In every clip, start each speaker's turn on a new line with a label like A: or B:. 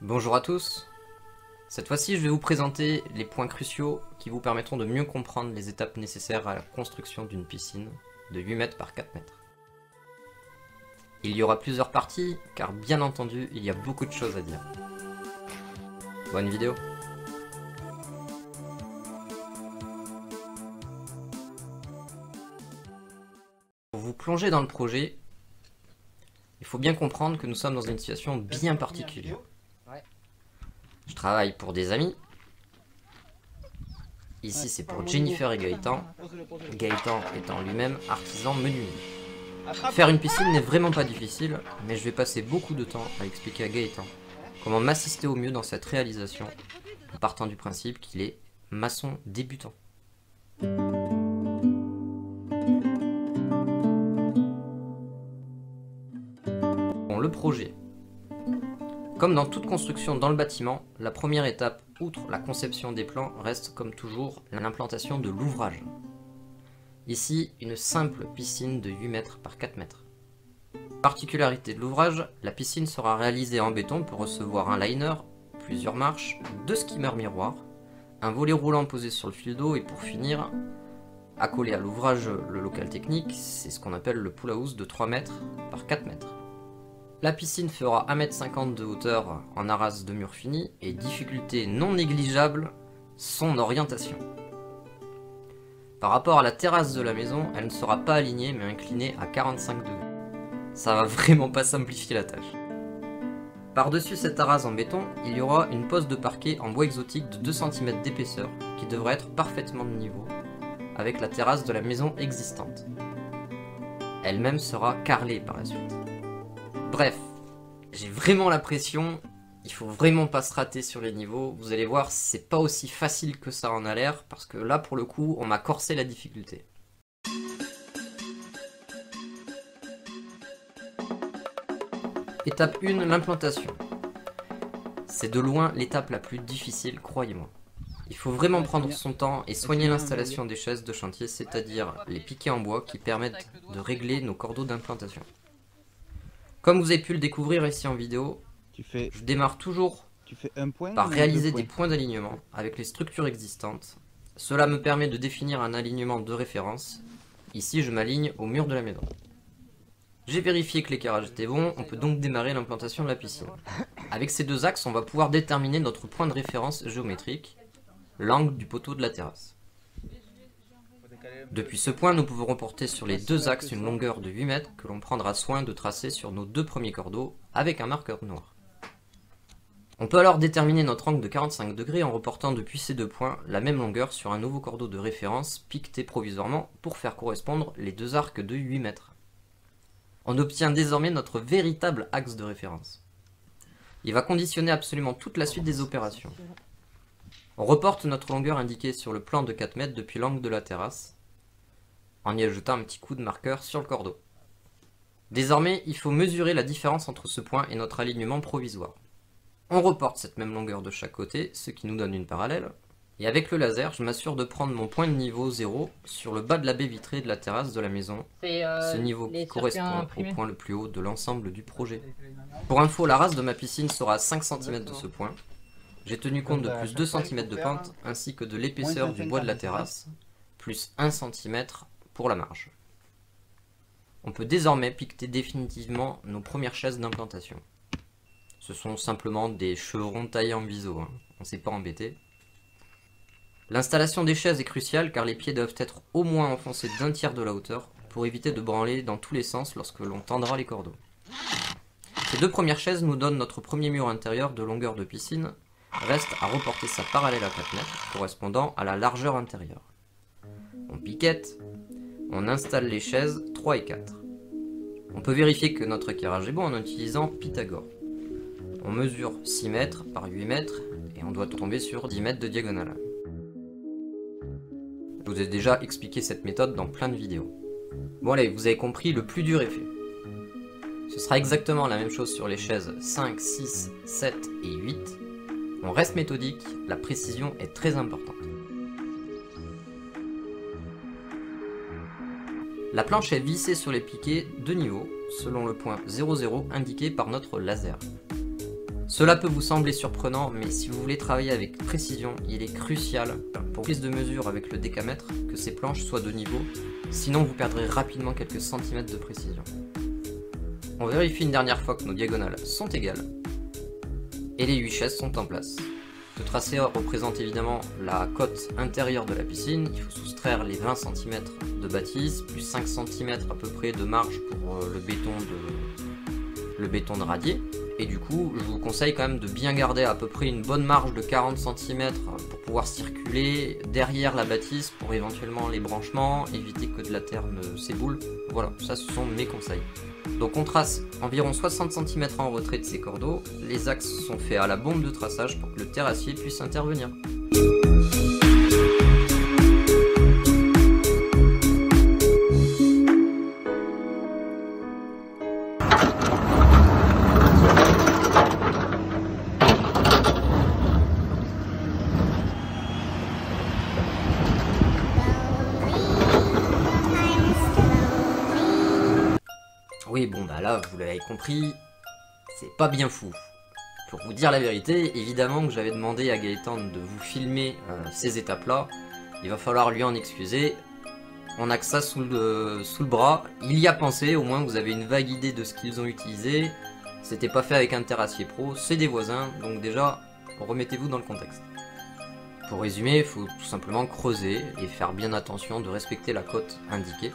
A: Bonjour à tous. Cette fois-ci, je vais vous présenter les points cruciaux qui vous permettront de mieux comprendre les étapes nécessaires à la construction d'une piscine de 8 mètres par 4 mètres. Il y aura plusieurs parties, car bien entendu, il y a beaucoup de choses à dire. Bonne vidéo. Pour vous plonger dans le projet, il faut bien comprendre que nous sommes dans une situation bien particulière. Je travaille pour des amis. Ici c'est pour Jennifer et Gaëtan. Gaëtan étant lui-même artisan menuisier. Faire une piscine n'est vraiment pas difficile, mais je vais passer beaucoup de temps à expliquer à Gaëtan comment m'assister au mieux dans cette réalisation, en partant du principe qu'il est maçon débutant. Bon, le projet. Comme dans toute construction dans le bâtiment, la première étape, outre la conception des plans, reste comme toujours l'implantation de l'ouvrage. Ici, une simple piscine de 8 mètres par 4 mètres. Particularité de l'ouvrage, la piscine sera réalisée en béton pour recevoir un liner, plusieurs marches, 2 skimmers miroirs, un volet roulant posé sur le fil d'eau et pour finir, accolé à l'ouvrage le local technique, c'est ce qu'on appelle le pool house de 3 mètres par 4 mètres. La piscine fera 1,50 m de hauteur en arras de mur fini et difficulté non négligeable, son orientation. Par rapport à la terrasse de la maison, elle ne sera pas alignée mais inclinée à 45 degrés. Ça va vraiment pas simplifier la tâche. Par-dessus cette arras en béton, il y aura une pose de parquet en bois exotique de 2 cm d'épaisseur qui devrait être parfaitement de niveau avec la terrasse de la maison existante. Elle-même sera carrelée par la suite. Bref, j'ai vraiment la pression, il faut vraiment pas se rater sur les niveaux, vous allez voir c'est pas aussi facile que ça en a l'air, parce que là pour le coup on m'a corsé la difficulté. Étape 1, l'implantation. C'est de loin l'étape la plus difficile, croyez-moi. Il faut vraiment prendre son temps et soigner l'installation des chaises de chantier, c'est-à-dire les piquets en bois qui permettent de régler nos cordeaux d'implantation. Comme vous avez pu le découvrir ici en vidéo, je démarre toujours par réaliser des points d'alignement avec les structures existantes. Cela me permet de définir un alignement de référence. Ici, je m'aligne au mur de la maison. J'ai vérifié que l'éclairage était bon, on peut donc démarrer l'implantation de la piscine. Avec ces deux axes, on va pouvoir déterminer notre point de référence géométrique, l'angle du poteau de la terrasse. Depuis ce point, nous pouvons reporter sur les deux axes une longueur de 8 mètres que l'on prendra soin de tracer sur nos 2 premiers cordeaux avec un marqueur noir. On peut alors déterminer notre angle de 45 degrés en reportant depuis ces 2 points la même longueur sur un nouveau cordeau de référence piqueté provisoirement pour faire correspondre les 2 arcs de 8 mètres. On obtient désormais notre véritable axe de référence. Il va conditionner absolument toute la suite des opérations. On reporte notre longueur indiquée sur le plan de 4 mètres depuis l'angle de la terrasse, en y ajoutant un petit coup de marqueur sur le cordeau. Désormais, il faut mesurer la différence entre ce point et notre alignement provisoire. On reporte cette même longueur de chaque côté, ce qui nous donne une parallèle, et avec le laser, je m'assure de prendre mon point de niveau 0 sur le bas de la baie vitrée de la terrasse de la maison, ce niveau qui correspond au point le plus haut de l'ensemble du projet. Pour info, la race de ma piscine sera à 5 cm de ce point. J'ai tenu compte de plus 2 cm de pente, ainsi que de l'épaisseur du bois de la terrasse, plus 1 cm pour la marge. On peut désormais piqueter définitivement nos premières chaises d'implantation. Ce sont simplement des chevrons taillés en biseau, hein. On ne s'est pas embêté. L'installation des chaises est cruciale car les pieds doivent être au moins enfoncés d'1 tiers de la hauteur pour éviter de branler dans tous les sens lorsque l'on tendra les cordeaux. Ces 2 premières chaises nous donnent notre premier mur intérieur de longueur de piscine. Reste à reporter sa parallèle à 4 mètres correspondant à la largeur intérieure. On piquette. On installe les chaises 3 et 4. On peut vérifier que notre éclairage est bon en utilisant Pythagore. On mesure 6 mètres par 8 mètres et on doit tomber sur 10 mètres de diagonale. Je vous ai déjà expliqué cette méthode dans plein de vidéos. Bon allez, vous avez compris, le plus dur est fait. Ce sera exactement la même chose sur les chaises 5, 6, 7 et 8. On reste méthodique, la précision est très importante. La planche est vissée sur les piquets de niveau, selon le point 00 indiqué par notre laser. Cela peut vous sembler surprenant, mais si vous voulez travailler avec précision, il est crucial, pour prise de mesure avec le décamètre, que ces planches soient de niveau, sinon vous perdrez rapidement quelques centimètres de précision. On vérifie une dernière fois que nos diagonales sont égales, et les 8 chaises sont en place. Ce tracé représente évidemment la cote intérieure de la piscine, il faut soustraire les 20 cm de bâtisse, plus 5 cm à peu près de marge pour le béton de radier. Et du coup, je vous conseille quand même de bien garder à peu près une bonne marge de 40 cm pour pouvoir circuler derrière la bâtisse pour éventuellement les branchements, éviter que de la terre ne s'éboule. Voilà, ça ce sont mes conseils. Donc on trace environ 60 cm en retrait de ces cordeaux, les axes sont faits à la bombe de traçage pour que le terrassier puisse intervenir. Oui, bon bah là, vous l'avez compris, c'est pas bien fou. Pour vous dire la vérité, évidemment que j'avais demandé à Gaëtan de vous filmer ces étapes-là. Il va falloir lui en excuser. On a que ça sous le bras. Il y a pensé, au moins vous avez une vague idée de ce qu'ils ont utilisé. C'était pas fait avec un terrassier pro, c'est des voisins, donc déjà, remettez-vous dans le contexte. Pour résumer, il faut tout simplement creuser et faire bien attention de respecter la cote indiquée.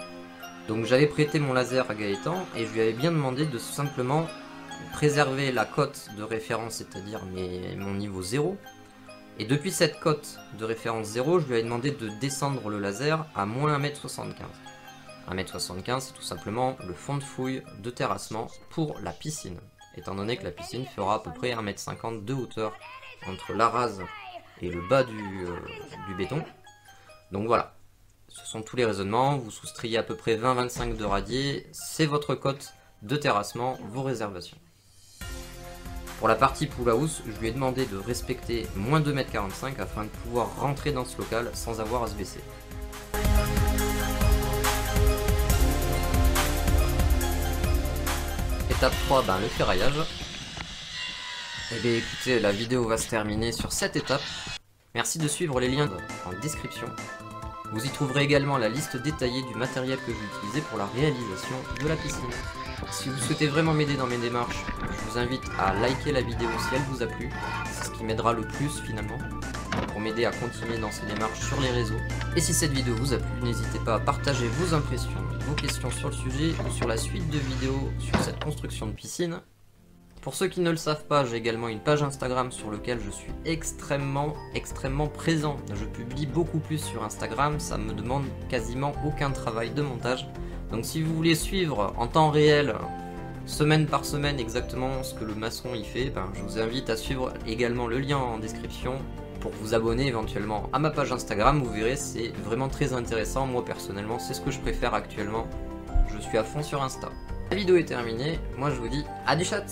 A: Donc j'avais prêté mon laser à Gaëtan et je lui avais bien demandé de tout simplement préserver la cote de référence, c'est-à-dire mon niveau 0. Et depuis cette cote de référence 0, je lui avais demandé de descendre le laser à moins 1m75. 1m75, c'est tout simplement le fond de fouille de terrassement pour la piscine, étant donné que la piscine fera à peu près 1m50 de hauteur entre la rase et le bas du béton. Donc voilà. Ce sont tous les raisonnements, vous soustrayez à peu près 20-25 de radier, c'est votre cote de terrassement, vos réservations. Pour la partie pool house, je lui ai demandé de respecter moins 2,45 m afin de pouvoir rentrer dans ce local sans avoir à se baisser. Étape 3, le ferraillage. Et bien écoutez, la vidéo va se terminer sur cette étape. Merci de suivre les liens en description. Vous y trouverez également la liste détaillée du matériel que j'ai utilisé pour la réalisation de la piscine. Si vous souhaitez vraiment m'aider dans mes démarches, je vous invite à liker la vidéo si elle vous a plu. C'est ce qui m'aidera le plus finalement, pour m'aider à continuer dans ces démarches sur les réseaux. Et si cette vidéo vous a plu, n'hésitez pas à partager vos impressions, vos questions sur le sujet ou sur la suite de vidéos sur cette construction de piscine. Pour ceux qui ne le savent pas, j'ai également une page Instagram sur laquelle je suis extrêmement présent. Je publie beaucoup plus sur Instagram, ça me demande quasiment aucun travail de montage. Donc si vous voulez suivre en temps réel, semaine par semaine exactement ce que le maçon y fait, je vous invite à suivre également le lien en description pour vous abonner éventuellement à ma page Instagram. Vous verrez, c'est vraiment très intéressant. Moi personnellement, c'est ce que je préfère actuellement. Je suis à fond sur Insta. La vidéo est terminée, moi je vous dis à du chat.